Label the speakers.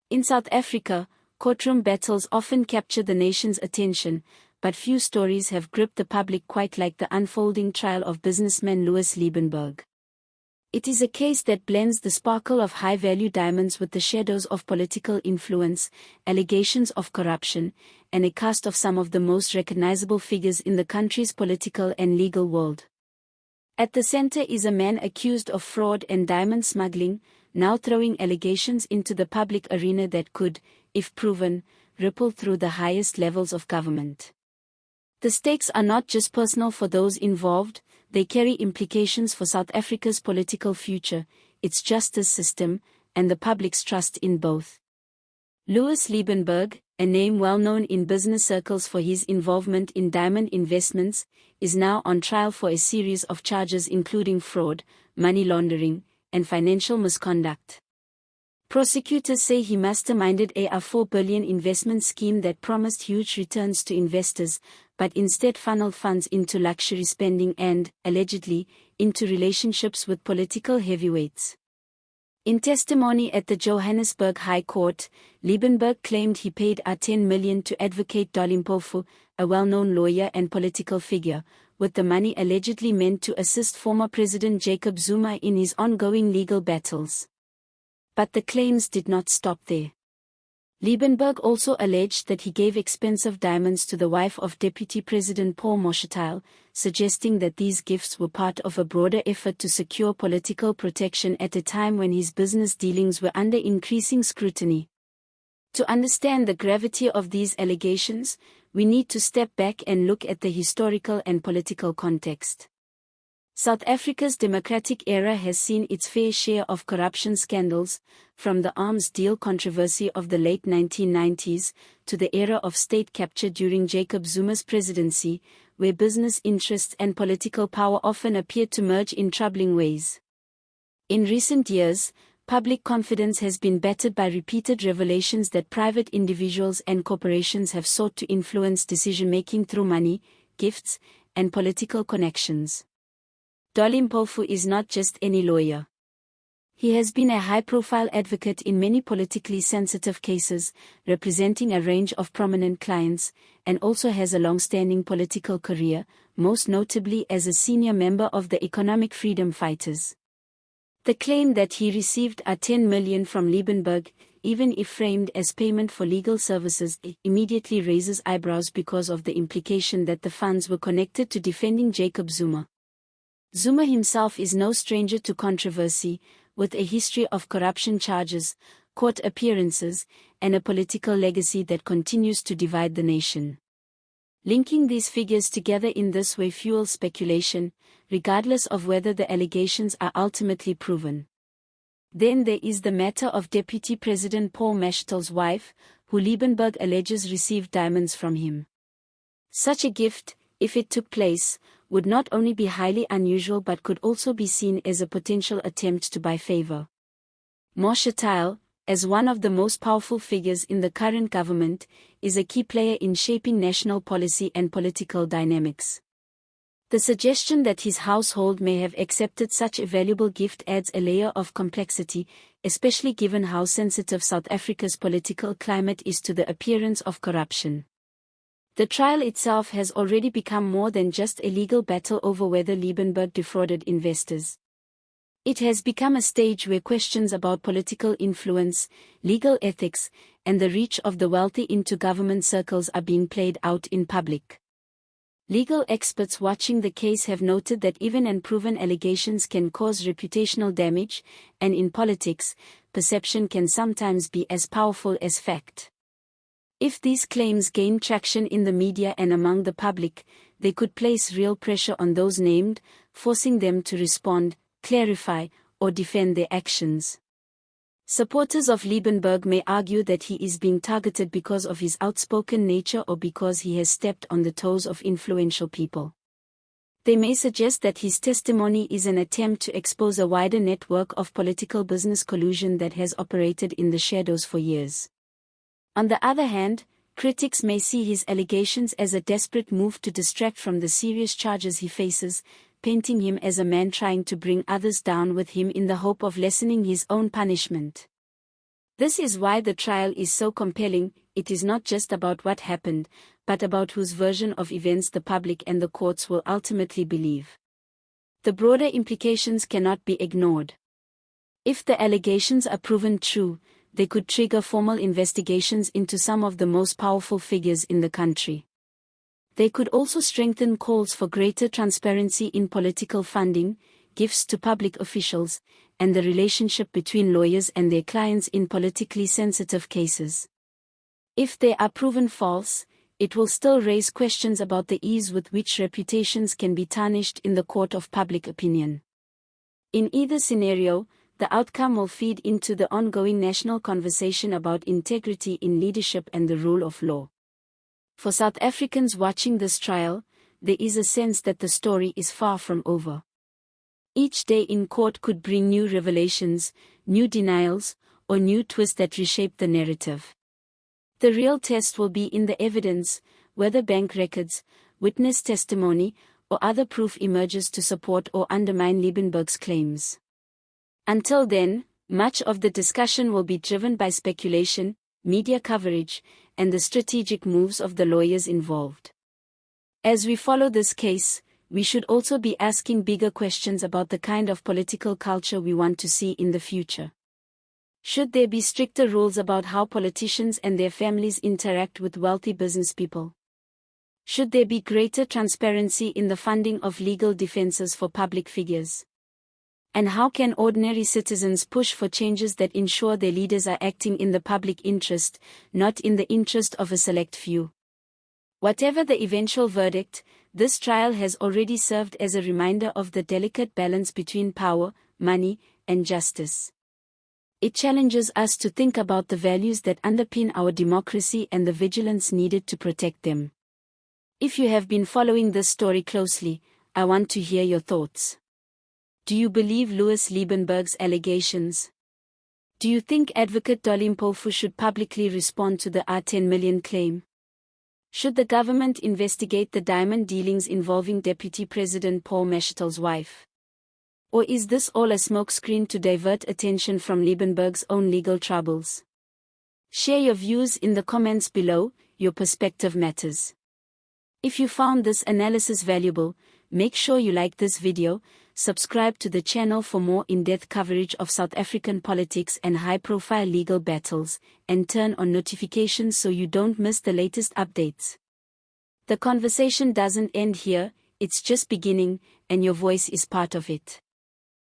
Speaker 1: In South Africa, courtroom battles often capture the nation's attention, but few stories have gripped the public quite like the unfolding trial of businessman Lewis Liebenberg. It is a case that blends the sparkle of high-value diamonds with the shadows of political influence, allegations of corruption, and a cast of some of the most recognizable figures in the country's political and legal world. At the center is a man accused of fraud and diamond smuggling, now throwing allegations into the public arena that could, if proven, ripple through the highest levels of government. The stakes are not just personal for those involved, they carry implications for South Africa's political future, its justice system, and the public's trust in both. Lewis Liebenberg, a name well known in business circles for his involvement in diamond investments, is now on trial for a series of charges including fraud, money laundering, and financial misconduct. Prosecutors say he masterminded a R4 billion investment scheme that promised huge returns to investors, but instead funneled funds into luxury spending and, allegedly, into relationships with political heavyweights. In testimony at the Johannesburg High Court, Liebenberg claimed he paid R10 million to Advocate Dali Mpofu, a well-known lawyer and political figure, with the money allegedly meant to assist former President Jacob Zuma in his ongoing legal battles. But the claims did not stop there. Liebenberg also alleged that he gave expensive diamonds to the wife of Deputy President Paul Mashatile, suggesting that these gifts were part of a broader effort to secure political protection at a time when his business dealings were under increasing scrutiny. To understand the gravity of these allegations, we need to step back and look at the historical and political context. South Africa's democratic era has seen its fair share of corruption scandals, from the arms deal controversy of the late 1990s to the era of state capture during Jacob Zuma's presidency, where business interests and political power often appeared to merge in troubling ways. In recent years, public confidence has been battered by repeated revelations that private individuals and corporations have sought to influence decision-making through money, gifts, and political connections. Dali Mpofu is not just any lawyer. He has been a high-profile advocate in many politically sensitive cases, representing a range of prominent clients, and also has a long-standing political career, most notably as a senior member of the Economic Freedom Fighters. The claim that he received R10 million from Liebenberg, even if framed as payment for legal services, immediately raises eyebrows because of the implication that the funds were connected to defending Jacob Zuma. Zuma himself is no stranger to controversy, with a history of corruption charges, court appearances, and a political legacy that continues to divide the nation. Linking these figures together in this way fuels speculation, regardless of whether the allegations are ultimately proven. Then there is the matter of Deputy President Paul Mashatile's wife, who Liebenberg alleges received diamonds from him. Such a gift, if it took place, would not only be highly unusual but could also be seen as a potential attempt to buy favor. Mashatile, as one of the most powerful figures in the current government, is a key player in shaping national policy and political dynamics. The suggestion that his household may have accepted such a valuable gift adds a layer of complexity, especially given how sensitive South Africa's political climate is to the appearance of corruption. The trial itself has already become more than just a legal battle over whether Liebenberg defrauded investors. It has become a stage where questions about political influence, legal ethics, and the reach of the wealthy into government circles are being played out in public. Legal experts watching the case have noted that even unproven allegations can cause reputational damage, and in politics, perception can sometimes be as powerful as fact. If these claims gain traction in the media and among the public, they could place real pressure on those named, forcing them to respond, clarify, or defend their actions. Supporters of Liebenberg may argue that he is being targeted because of his outspoken nature or because he has stepped on the toes of influential people. They may suggest that his testimony is an attempt to expose a wider network of political business collusion that has operated in the shadows for years. On the other hand, critics may see his allegations as a desperate move to distract from the serious charges he faces, painting him as a man trying to bring others down with him in the hope of lessening his own punishment. This is why the trial is so compelling. It is not just about what happened, but about whose version of events the public and the courts will ultimately believe. The broader implications cannot be ignored. If the allegations are proven true, they could trigger formal investigations into some of the most powerful figures in the country. They could also strengthen calls for greater transparency in political funding, gifts to public officials, and the relationship between lawyers and their clients in politically sensitive cases. If they are proven false, it will still raise questions about the ease with which reputations can be tarnished in the court of public opinion. In either scenario, the outcome will feed into the ongoing national conversation about integrity in leadership and the rule of law. For South Africans watching this trial, there is a sense that the story is far from over. Each day in court could bring new revelations, new denials, or new twists that reshape the narrative. The real test will be in the evidence, whether bank records, witness testimony, or other proof emerges to support or undermine Liebenberg's claims. Until then, much of the discussion will be driven by speculation, media coverage, and the strategic moves of the lawyers involved. As we follow this case, we should also be asking bigger questions about the kind of political culture we want to see in the future. Should there be stricter rules about how politicians and their families interact with wealthy business people? Should there be greater transparency in the funding of legal defenses for public figures? And how can ordinary citizens push for changes that ensure their leaders are acting in the public interest, not in the interest of a select few? Whatever the eventual verdict, this trial has already served as a reminder of the delicate balance between power, money, and justice. It challenges us to think about the values that underpin our democracy and the vigilance needed to protect them. If you have been following this story closely, I want to hear your thoughts. Do you believe Lewis Liebenberg's allegations? Do you think Advocate Dali Mpofu should publicly respond to the R10 million claim? Should the government investigate the diamond dealings involving Deputy President Paul Mashatile's wife? Or is this all a smokescreen to divert attention from Liebenberg's own legal troubles? Share your views in the comments below. Your perspective matters. If you found this analysis valuable, make sure you like this video, subscribe to the channel for more in-depth coverage of South African politics and high-profile legal battles, and turn on notifications so you don't miss the latest updates. The conversation doesn't end here, it's just beginning, and your voice is part of it.